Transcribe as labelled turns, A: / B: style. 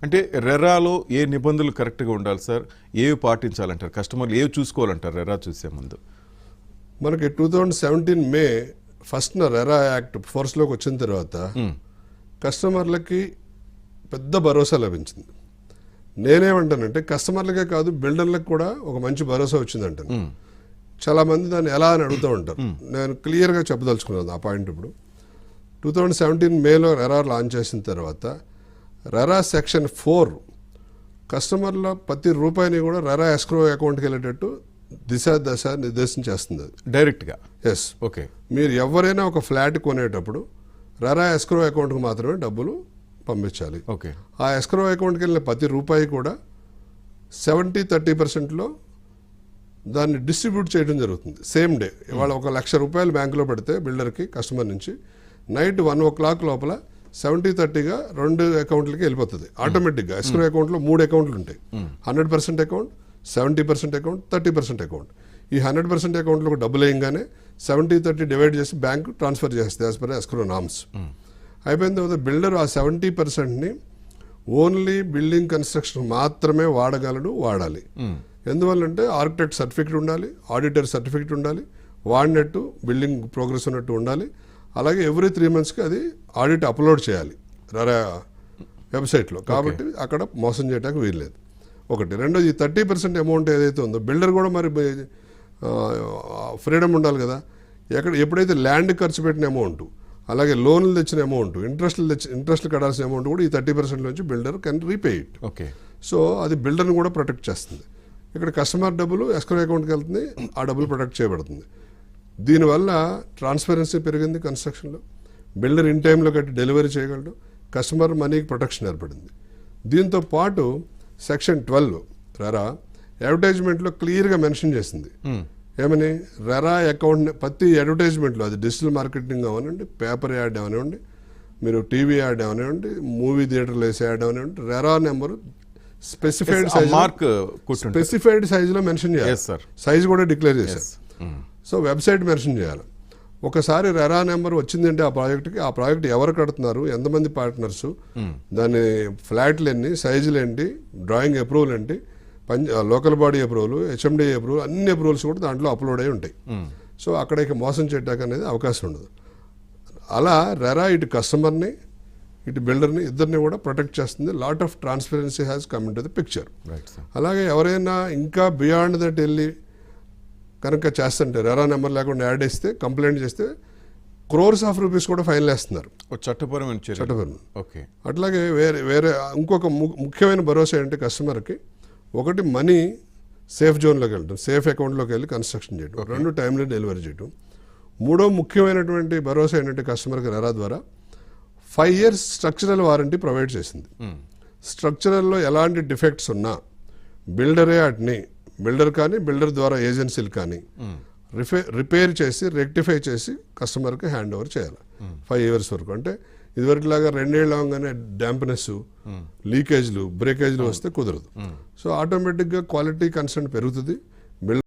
A: అంటే రెరాలో ఏ నిబంధనలు కరెక్ట్గా ఉండాలి సార్? ఏవి పాటించాలంటారు? కస్టమర్లు ఏవి చూసుకోవాలంటారు రెరా చూసే ముందు?
B: మనకి 2017 మే 1న రెరా యాక్ట్ ఫోర్స్లోకి వచ్చిన తర్వాత కస్టమర్లకి పెద్ద భరోసా లభించింది. నేనేమంటానంటే కస్టమర్లకే కాదు బిల్డర్లకు కూడా ఒక మంచి భరోసా వచ్చిందంటాను. చాలా మంది దాన్ని ఎలా అని అడుగుతూ ఉంటారు. నేను క్లియర్గా చెప్పదలుచుకున్నాను ఆ పాయింట్. ఇప్పుడు 2017 మేలో రెరా లాంచ్ చేసిన తర్వాత రెరా సెక్షన్ 4 కస్టమర్ల ప్రతి రూపాయిని కూడా రెరా ఎస్క్రో అకౌంట్కి వెళ్ళేటట్టు దశ నిర్దేశం చేస్తుంది. అది
A: డైరెక్ట్గా.
B: ఎస్.
A: ఓకే.
B: మీరు ఎవరైనా ఒక ఫ్లాట్ కొనేటప్పుడు రెరా ఎస్క్రో అకౌంట్కి మాత్రమే డబ్బులు పంపించాలి.
A: ఓకే.
B: ఆ ఎస్క్రో అకౌంట్కి వెళ్ళిన ప్రతి రూపాయి కూడా 70-30%లో దాన్ని డిస్ట్రిబ్యూట్ చేయడం జరుగుతుంది సేమ్ డే. ఇవాళ 1,00,000 రూపాయలు బ్యాంకులో పెడితే బిల్డర్కి కస్టమర్ నుంచి నైట్ 1 o'clock లోపల 70-30గా 2 అకౌంట్లకి వెళ్ళిపోతుంది ఆటోమేటిక్గా. ఎస్క్రో అకౌంట్లో 3 అకౌంట్లు ఉంటాయి. 100% అకౌంట్, 70% అకౌంట్, 30% అకౌంట్. ఈ 100% అకౌంట్లకు డబ్బులు వేయంగానే 70-30 డివైడ్ చేసి బ్యాంకు ట్రాన్స్ఫర్ చేస్తుంది యాజ్ పర్ ఎస్క్రో నామ్స్. అయిపోయిన తర్వాత బిల్డర్ ఆ 70%ని ఓన్లీ బిల్డింగ్ కన్స్ట్రక్షన్ మాత్రమే వాడాలి. ఎందువల్లంటే ఆర్కిటెక్ట్ సర్టిఫికెట్ ఉండాలి, ఆడిటర్ సర్టిఫికెట్ ఉండాలి, వాడినట్టు బిల్డింగ్ ప్రోగ్రెస్ ఉన్నట్టు ఉండాలి. అలాగే ఎవ్రీ 3 monthsకి అది ఆడిట్ అప్లోడ్ చేయాలి రెరా వెబ్సైట్లో. కాబట్టి అక్కడ మోసం చేయడానికి వీల్లేదు. ఒకటి. రెండోది, 30% అమౌంట్ ఏదైతే ఉందో బిల్డర్ కూడా మరి ఫ్రీడమ్ ఉండాలి కదా. ఎప్పుడైతే ల్యాండ్ ఖర్చు పెట్టిన అమౌంట్, అలాగే లోన్లు తెచ్చిన అమౌంట్, ఇంట్రెస్ట్లు కట్టాల్సిన అమౌంట్ కూడా ఈ 30% నుంచి builder can repay it.
A: Okay. So
B: అది బిల్డర్ని కూడా ప్రొటెక్ట్ చేస్తుంది. ఇక్కడ కస్టమర్ డబ్బులు ఎస్క్రో అకౌంట్కి వెళ్తుంది, ఆ డబ్బులు ప్రొటెక్ట్ చేయబడుతుంది. దీనివల్ల ట్రాన్స్పరెన్సీ పెరిగింది కన్స్ట్రక్షన్లో. బిల్డర్ ఇన్ టైంలో కట్టి డెలివరీ చేయగలడు, కస్టమర్ మనీకి ప్రొటెక్షన్ ఏర్పడింది. దీంతో పాటు సెక్షన్ 12 రెరా అడ్వర్టైజ్మెంట్లో క్లియర్గా మెన్షన్ చేసింది. ఏమని? రెరా అకౌంట్ ప్రతి అడ్వర్టైజ్మెంట్లో, అది డిజిటల్ మార్కెటింగ్ అవనివ్వండి, పేపర్ యాడ్ అవనివ్వండి, మీరు టీవీ యాడ్ అవనివ్వండి, మూవీ థియేటర్లో వేసే యాడ్ అవనివ్వండి, రెరా నెంబరు స్పెసిఫైడ్ సైజులో మెన్షన్ చేయాలి. సైజ్ కూడా డిక్లేర్ చేశారు. సో వెబ్సైట్ మెన్షన్ చేయాలి. ఒకసారి రెరా నెంబర్ వచ్చిందంటే ఆ ప్రాజెక్ట్కి ఎవరు కడుతున్నారు, ఎంతమంది పార్ట్నర్స్, దాని ఫ్లాట్లు ఎన్ని, సైజులు ఏంటి, డ్రాయింగ్ అప్రూవల్ ఏంటి, local body approval, HMD approval, అన్ని అప్రూవల్స్ కూడా దాంట్లో అప్లోడ్ అయి ఉంటాయి. సో అక్కడికి మోసం చేయడానికి అనేది అవకాశం ఉండదు. అలా రెరా ఇటు కస్టమర్ని ఇటు బిల్డర్ని ఇద్దరిని కూడా ప్రొటెక్ట్ చేస్తుంది. Lot of transparency has come in to the picture. అలాగే ఎవరైనా ఇంకా బియాండ్ దట్ వెళ్ళి కనుక చేస్తుంటే, రెరా నెంబర్ లేకుండా యాడ్ వేస్తే, కంప్లైంట్ చేస్తే crores of rupees కూడా ఫైన్ వేస్తున్నారు. చట్టపరమైన.
A: ఓకే.
B: అట్లాగే వేరే ఇంకొక ముఖ్యమైన భరోసా ఏంటంటే కస్టమర్కి, ఒకటి మనీ సేఫ్ జోన్లోకి వెళ్ళడం, సేఫ్ అకౌంట్లోకి వెళ్ళి కన్స్ట్రక్షన్ చేయడం, 2 టైమ్లీ డెలివరీ చేయడం. 3వ ముఖ్యమైనటువంటి భరోసా ఏంటంటే కస్టమర్కి రెరా ద్వారా 5 years స్ట్రక్చరల్ వారంటీ ప్రొవైడ్ చేసింది. స్ట్రక్చరల్లో ఎలాంటి డిఫెక్ట్స్ ఉన్నా బిల్డరే వాటిని, బిల్డర్ కానీ బిల్డర్ ద్వారా ఏజెన్సీలు కానీ రిపేర్ చేసి రెక్టిఫై చేసి కస్టమర్కి హ్యాండ్ ఓవర్ చేయాలి 5 years వరకు. అంటే ఇదివరకులాగా 2 ఏళ్ళు అవగానే డ్యాంప్నెస్, లీకేజ్లు, బ్రేకేజ్లు వస్తే కుదరదు. సో ఆటోమేటిక్గా క్వాలిటీ కన్సర్న్ పెరుగుతుంది.